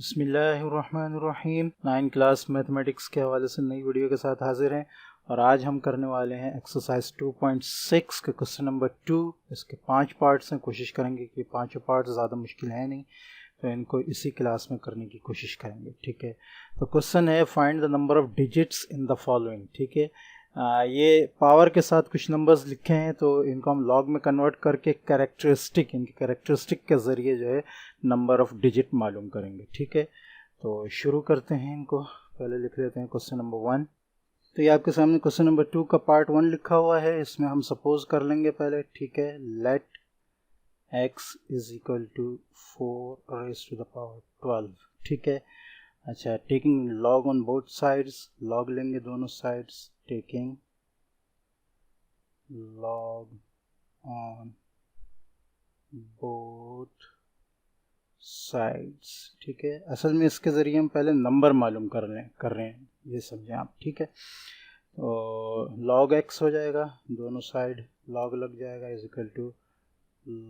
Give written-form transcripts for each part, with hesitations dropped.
बिस्मिल्लाहिर्रहमानिर्रहीम। 9 class mathematics के हवाले से नई वीडियो के साथ हाजिर हैं और आज हम करने वाले हैं एक्सरसाइज 2.6 के क्वेश्चन नंबर 2। इसके 5 पार्ट्स हैं। कोशिश करेंगे कि पांचों पार्ट्स ज़्यादा मुश्किल है नहीं, तो इनको इसी क्लास में करने की कोशिश करेंगे। ठीक है, तो क्वेश्चन है find the number of digits in the following. ठीक है, ये पावर के साथ कुछ नंबर्स लिखे हैं, तो इनको हम लॉग में कन्वर्ट करके इनकी कैरेक्टरिस्टिक के ज़रिए जो है नंबर ऑफ डिजिट मालूम करेंगे। ठीक है, तो शुरू करते हैं। इनको पहले लिख लेते हैं क्वेश्चन नंबर 1। तो ये आपके सामने क्वेश्चन नंबर 2 का पार्ट 1 लिखा हुआ है। इसमें हम सपोज कर लेंगे पहले। ठीक है, let x is equal to 4 raise to the power 12। ठीक है, अच्छा, taking log on both sides, log लेंगे दोनों sides. Taking log on both sides. ठीक है, असल में इसके ज़रिए हम पहले नंबर मालूम कर रहे हैं, ये समझें आप। ठीक है, तो लॉग x हो जाएगा, दोनों साइड लॉग लग जाएगा, is equal to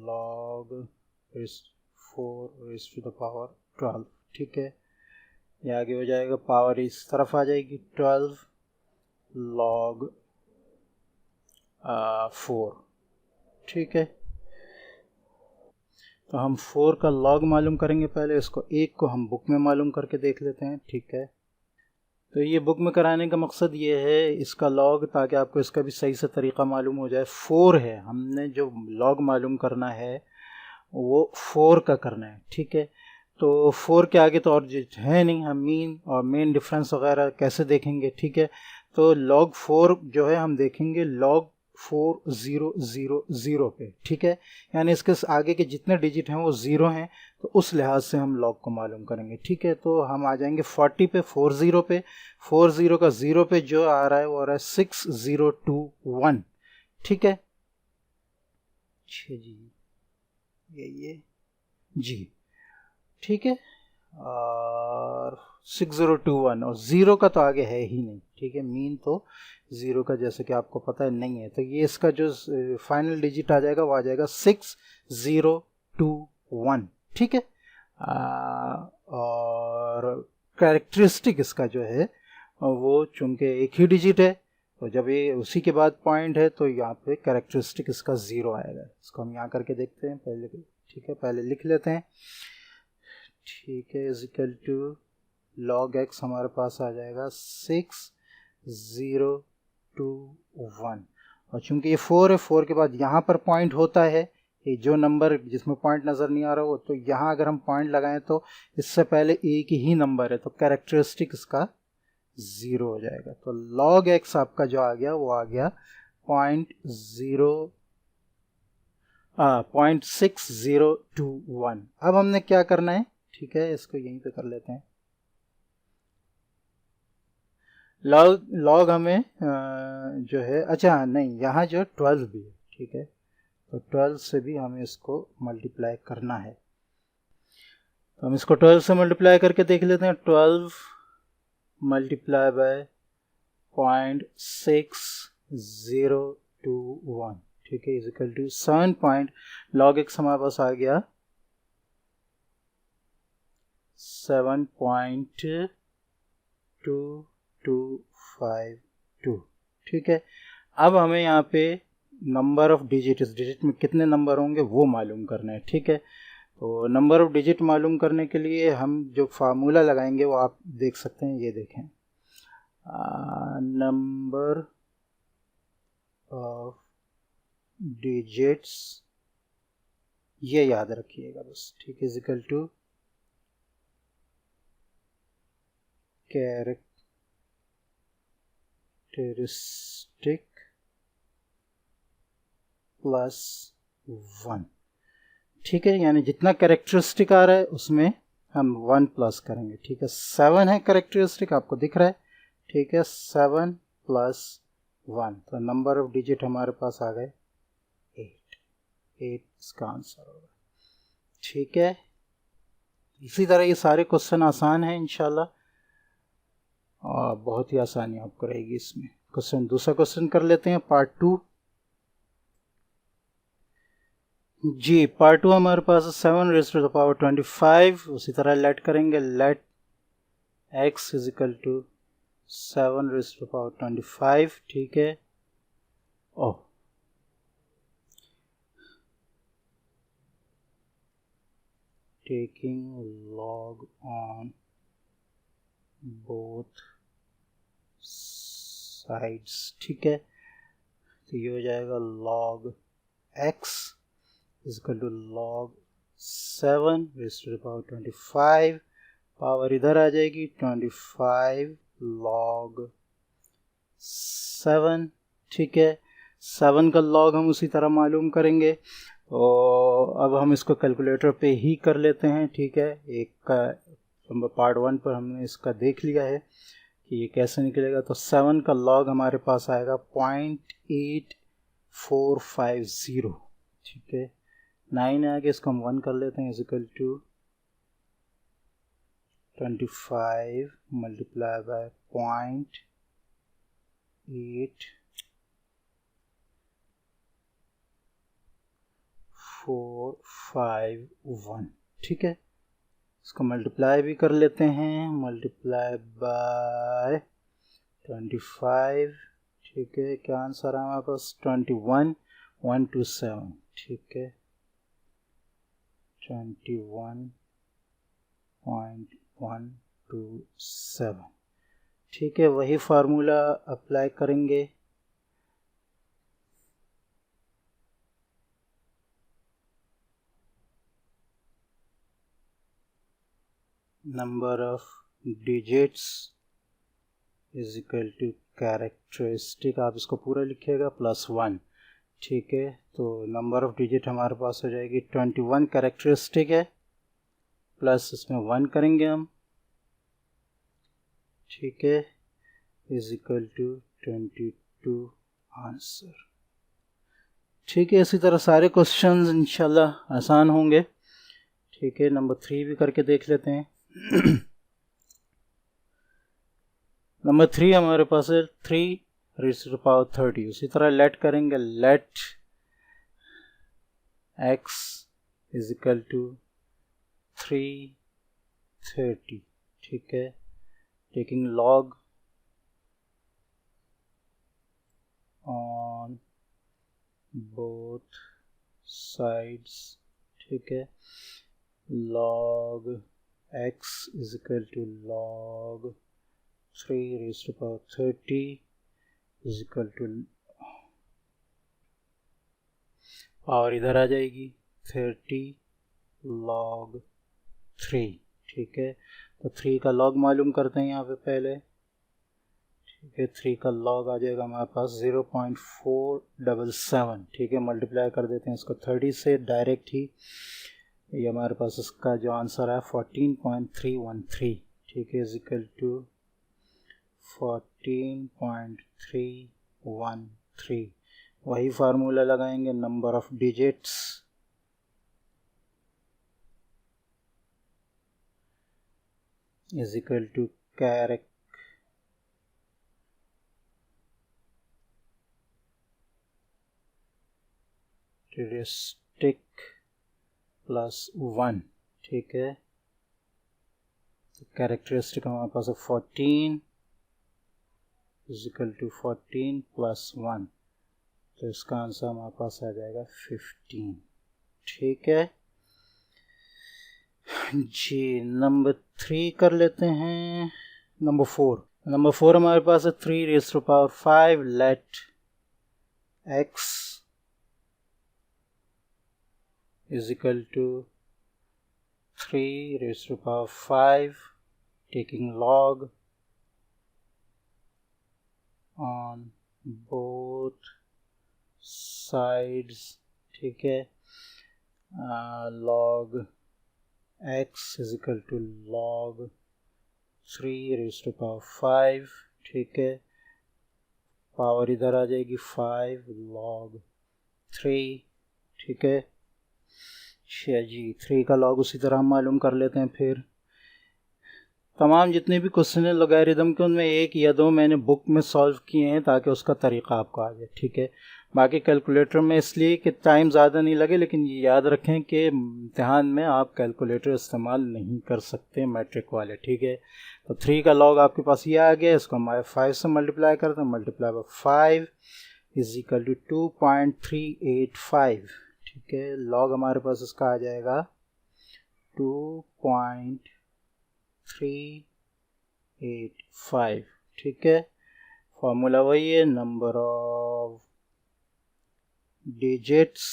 log 4 raise to the power 12। ठीक है, ये आगे हो जाएगा, पावर इस तरफ आ जाएगी 12 लॉग 4। ठीक है, तो हम 4 का लॉग मालूम करेंगे पहले। इसको एक को हम बुक में मालूम करके देख लेते हैं। ठीक है, तो ये बुक में कराने का मकसद ये है इसका लॉग, ताकि आपको इसका भी सही से तरीक़ा मालूम हो जाए। 4 है, हमने जो लॉग मालूम करना है वो 4 का करना है। ठीक है, तो 4 के आगे तो और है नहीं, हम मीन और मेन डिफरेंस वगैरह कैसे देखेंगे। ठीक है, तो log 4 जो है हम देखेंगे log 4000 पे। ठीक है, यानी इसके आगे के जितने डिजिट हैं वो 0 हैं, तो उस लिहाज से हम log को मालूम करेंगे। ठीक है, तो हम आ जाएंगे 40 पे, 40 पे। 40 का 0 पे जो आ रहा है वो आ रहा है 6021। ठीक है जी, ये जी। ठीक है, और 6021 और 0 का तो आगे है ही नहीं। ठीक है, मीन तो 0 का जैसे कि आपको पता है नहीं है, तो ये इसका जो फाइनल डिजिट आ जाएगा वो आ जाएगा 6021। ठीक है, और कैरेक्टरिस्टिक इसका जो है वो चूंकि एक ही डिजिट है, तो जब ये उसी के बाद पॉइंट है तो यहाँ पे कैरेक्टरिस्टिक इसका 0 आएगा। इसको हम यहाँ करके देखते हैं पहले। ठीक है, पहले लिख लेते हैं। ठीक है, is equal to log x हमारे पास आ जाएगा 6021। और चूंकि ये 4 है, 4 के बाद यहाँ पर पॉइंट होता है, ये जो नंबर जिसमें पॉइंट नज़र नहीं आ रहा हो, तो यहाँ अगर हम पॉइंट लगाएं तो इससे पहले एक ही नंबर है, तो कैरेक्टरिस्टिक इसका 0 हो जाएगा। तो लॉग x आपका जो आ गया वो आ गया 0.6021। अब हमने क्या करना है, ठीक है, इसको यहीं पे कर लेते हैं। लॉग हमें जो है, अच्छा नहीं, यहाँ जो 12 भी है। ठीक है, तो 12 से भी हमें इसको मल्टीप्लाई करना है, तो हम इसको 12 से मल्टीप्लाई करके देख लेते हैं। 12 मल्टीप्लाई बाय 0.6021। ठीक है, is equal to 7 point, log x हमारे पास आ गया 7.2252। ठीक है, अब हमें यहाँ पे नंबर ऑफ डिजिट, इस डिजिट में कितने नंबर होंगे वो मालूम करना है। ठीक है, तो नंबर ऑफ डिजिट मालूम करने के लिए हम जो फार्मूला लगाएंगे वो आप देख सकते हैं, ये देखें, नंबर ऑफ डिजिट्स, ये याद रखिएगा बस। ठीक है, is equal to characteristic plus 1। ठीक है, यानी जितना कैरेक्टरिस्टिक आ रहा है उसमें हम 1 प्लस करेंगे। ठीक है, 7 है कैरेक्टरिस्टिक, आपको दिख रहा है। ठीक है, 7 प्लस 1, तो नंबर ऑफ डिजिट हमारे पास आ गए 8 इसका आंसर होगा। ठीक है, इसी तरह ये सारे क्वेश्चन आसान हैं इंशाल्लाह, और बहुत ही आसानी आपको रहेगी इसमें। दूसरा क्वेश्चन कर लेते हैं, पार्ट 2। जी पार्ट 2 हमारे पास 7 रेज़ टू द पावर 25। उसी तरह लेट करेंगे, let x is equal to 7 raise to the power 25। ठीक है, oh taking log on both sides. ठीक है, तो ये हो जाएगा log x is equal to log 7 raise to the power 25। Power इधर आ जाएगी 25 log 7। ठीक है, 7 का log हम उसी तरह मालूम करेंगे, और अब हम इसको कैलकुलेटर पे ही कर लेते हैं। ठीक है, एक का पार्ट 1 पर हमने इसका देख लिया है कि ये कैसे निकलेगा। तो 7 का log हमारे पास आएगा 0.8450। ठीक है, 9 आगे इसको हम 1 कर लेते हैं, is equal to 25 multiply by 0.8451। ठीक है, इसको मल्टीप्लाई भी कर लेते हैं, मल्टीप्लाई बाय 25। ठीक है, क्या आंसर है हमारे पास 21,127। ठीक है, 21.127। ठीक है, वही फार्मूला अप्लाई करेंगे। Number of digits is equal to characteristic, आप इसको पूरा लिखिएगा +1। ठीक है, तो नंबर ऑफ डिजिट हमारे पास हो जाएगी 21 कैरेक्टरिस्टिक है, प्लस इसमें 1 करेंगे हम। ठीक है, इज इक्वल टू 22 आंसर। ठीक है, इसी तरह सारे क्वेश्चंस इंशाल्लाह आसान होंगे। ठीक है, नंबर 3 भी करके देख लेते हैं। नंबर 3 हमारे पास है 3 रेज़ टू द पावर 30। उसी तरह लेट करेंगे, let x is equal to 330। ठीक है, taking log on both sides. ठीक है, log x is equal to log 3 raise to power 30 is equal to, power इधर आ जाएगी 30 log 3। ठीक है, तो 3 का log मालूम करते हैं यहाँ पे पहले। ठीक है, 3 का log आ जाएगा हमारे पास 0.477। ठीक है, मल्टीप्लाई कर देते हैं इसको 30 से डायरेक्ट ही, ये हमारे पास इसका जो आंसर है 14.313। ठीक है, इज इक्वल टू 14.313। वही फार्मूला लगाएंगे, number of digits is equal to characteristic +1। ठीक है, तो कैरेक्टरिस्टिक हमारे पास है 14 इज इक्वल टू 14 +1, तो इसका आंसर हमारे पास आ जाएगा 15। ठीक है जी, नंबर 3 कर लेते हैं। नंबर 4 हमारे पास है 3 raise to power 5। Let x is equal to 3 raise to power 5, taking log on both sides. ठीक है, log x is equal to log 3 raise to power 5। ठीक है, पावर इधर आ जाएगी 5 log 3। ठीक है, अच्छा जी, 3 का log उसी तरह हम मालूम कर लेते हैं। फिर तमाम जितने भी क्वेश्चन है लोगैरिथम के, उनमें 1 या 2 मैंने बुक में सॉल्व किए हैं ताकि उसका तरीक़ा आपको आ जाए। ठीक है, बाकी कैलकुलेटर में इसलिए कि टाइम ज़्यादा नहीं लगे, लेकिन ये याद रखें कि इम्तिहान में आप कैलकुलेटर इस्तेमाल नहीं कर सकते मैट्रिक वाले, ठीक है। तो 3 का लॉग आपके पास ये आ गया, इसको हम 5 से मल्टीप्लाई करते हैं, multiply by 5 is equal to 2.385, ठीक है। लॉग हमारे पास इसका आ जाएगा 2.385, ठीक है। फॉर्मूला वही है, number of digits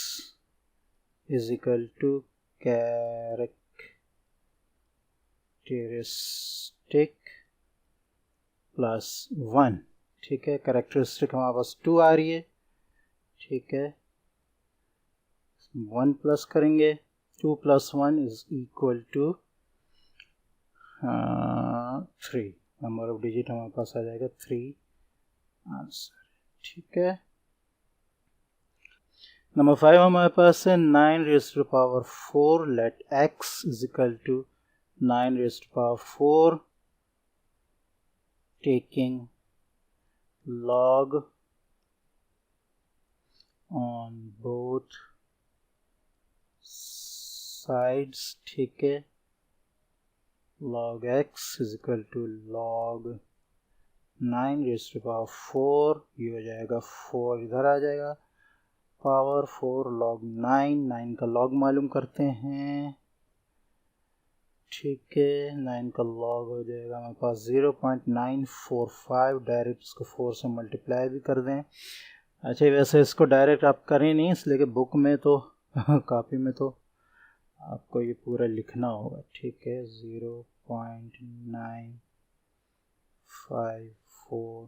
is equal to characteristic plus 1, ठीक है। कैरेक्टरिस्टिक हमारे पास 2 आ रही है, ठीक है। 1 प्लस करेंगे, 2 + 1 is equal to 3, number of digit हमारे पास आ जाएगा 3 आंसर, ठीक है। नंबर 5 हमारे पास है 9⁴, let x is equal to 9⁴, taking log on both sides, ठीक है। log x is equal to log 9⁴, ये हो जाएगा 4 इधर आ जाएगा, पावर 4 log 9 का लॉग मालूम करते हैं, ठीक है। 9 का लॉग हो जाएगा हमारे पास 0.945, डायरेक्ट इसको 4 से मल्टीप्लाई भी कर दें। अच्छा, वैसे इसको डायरेक्ट आप करें नहीं, इसलिए कि बुक में तो कॉपी में तो आपको ये पूरा लिखना होगा, ठीक है। 0.954,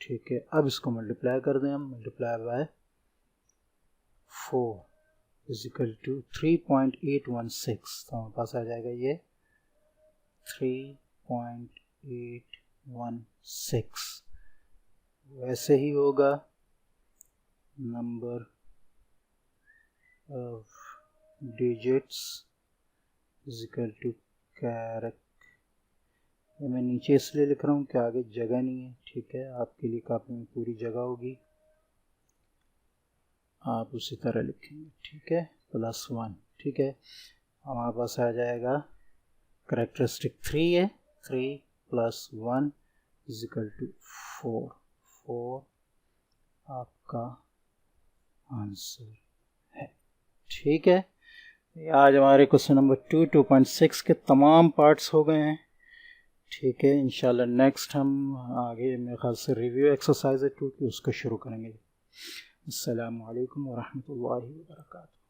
ठीक है। अब इसको मल्टीप्लाई कर दें हम, multiply by 4 is equal to 3.816, तो हमारे पास आ जाएगा ये 3.816। वैसे ही होगा number of digits is equal to character, ये मैं नीचे इसलिए लिख रहा हूँ कि आगे जगह नहीं है, ठीक है। आपके लिए कॉपी में पूरी जगह होगी, आप उसी तरह लिखेंगे, ठीक है। +1, ठीक है। हमारे पास आ जाएगा कैरेक्टरिस्टिक 3 है, 3 + 1 इज इक्वल टू 4 आपका आंसर है, ठीक है। आज हमारे क्वेश्चन नंबर 2.6 के तमाम पार्ट्स हो गए हैं, ठीक है। इंशाल्लाह नेक्स्ट हम आगे मेरे ख्याल से रिव्यू एक्सरसाइज 2 की उसको शुरू करेंगे। अस्सलामु अलैकुम व रहमतुल्लाहि व बरकातुहू।